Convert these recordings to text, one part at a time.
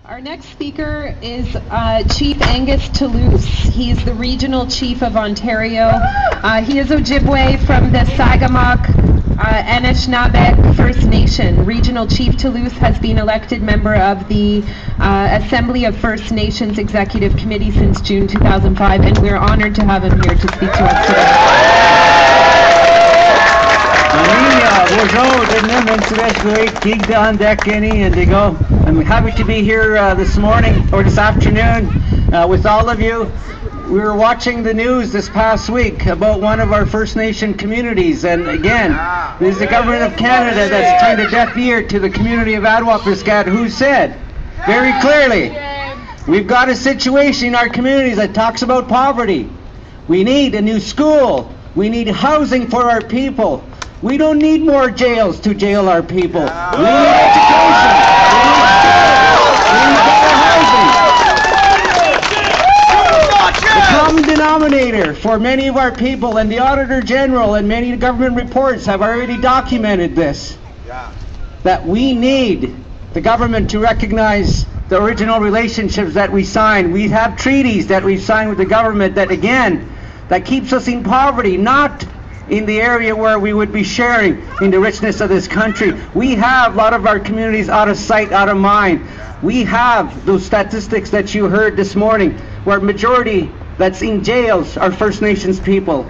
Our next speaker is Chief Angus Toulouse. He's the Regional Chief of Ontario. He is Ojibway from the Sagamok Anishinabek First Nation. Regional Chief Toulouse has been elected member of the Assembly of First Nations Executive Committee since June 2005, and we're honored to have him here to speak to us today. I'm happy to be here this morning or this afternoon with all of you. We were watching the news this past week about one of our First Nation communities, and again, this is the Government of Canada that's turned a deaf ear to the community of Attawapiskat, who said very clearly, we've got a situation in our communities that talks about poverty. We need a new school. We need housing for our people. We don't need more jails to jail our people. We need education. We need schools. We need better housing. The common denominator for many of our people, and the Auditor General and many government reports have already documented this, that we need the government to recognize the original relationships that we signed. We have treaties that we've signed with the government that, again, that keeps us in poverty, not in the area where we would be sharing in the richness of this country. We have a lot of our communities out of sight, out of mind. We have those statistics that you heard this morning, where majority that's in jails are First Nations people.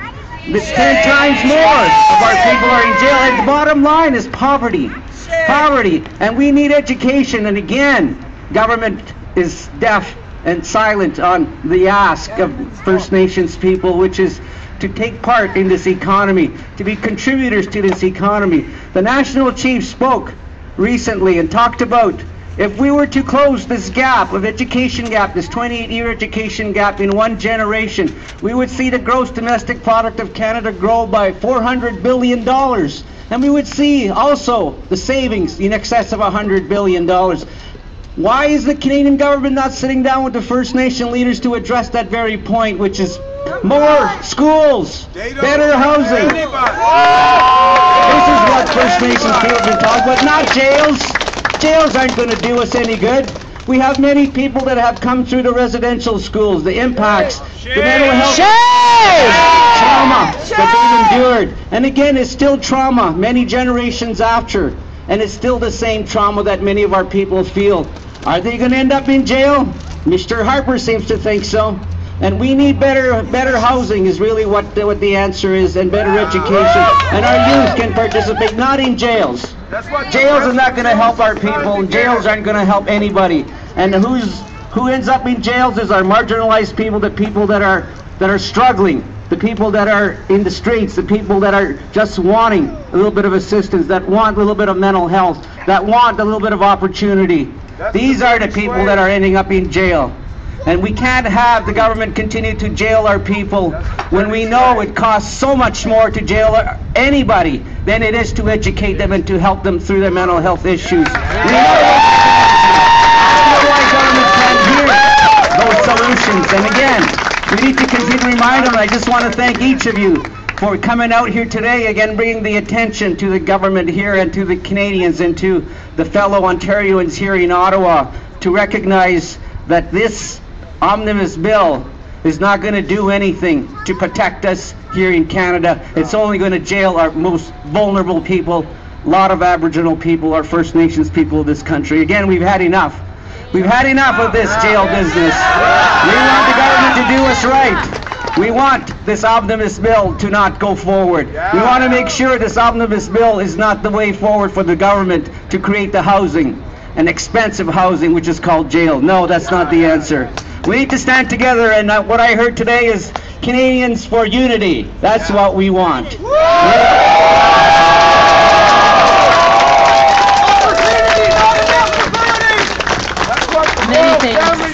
It's 10 times more of our people are in jail, and the bottom line is poverty. Poverty, and we need education, and again, government is deaf and silent on the ask of First Nations people, which is to take part in this economy, to be contributors to this economy. The National Chief spoke recently and talked about if we were to close this gap of education gap, this 28-year education gap in one generation, we would see the gross domestic product of Canada grow by $400 billion. And we would see also the savings in excess of $100 billion. Why is the Canadian government not sitting down with the First Nation leaders to address that very point, which is more schools, better housing? This is what First Nations people have been talking about, not jails. Jails aren't going to do us any good. We have many people that have come through the residential schools, the impacts, the mental health trauma that they've endured. And again, it's still trauma many generations after. And it's still the same trauma that many of our people feel. Are they going to end up in jail? Mr. Harper seems to think so. And we need better housing is really what the answer is, and better education. And our youth can participate, not in jails. Jails are not going to help our people, and jails aren't going to help anybody. And who ends up in jails is our marginalized people, the people that are struggling, the people that are in the streets, the people that are just wanting a little bit of assistance, that want a little bit of mental health, that want a little bit of opportunity. These are the people that are ending up in jail. And we can't have the government continue to jail our people when we know it costs so much more to jail anybody than it is to educate them and to help them through their mental health issues. We know why government can't hear those solutions. And again, we need to continue to remind them. I just want to thank each of you for coming out here today, again bringing the attention to the government here and to the Canadians and to the fellow Ontarians here in Ottawa to recognize that this omnibus bill is not going to do anything to protect us here in Canada. It's only going to jail our most vulnerable people, a lot of Aboriginal people, our First Nations people of this country. Again, we've had enough. We've had enough of this jail business. We want the government to do us right. We want this omnibus bill to not go forward. We want to make sure this omnibus bill is not the way forward for the government to create the housing, an expensive housing, which is called jail. No, that's not the answer. We need to stand together, and what I heard today is Canadians for unity. That's what we want. Many thanks.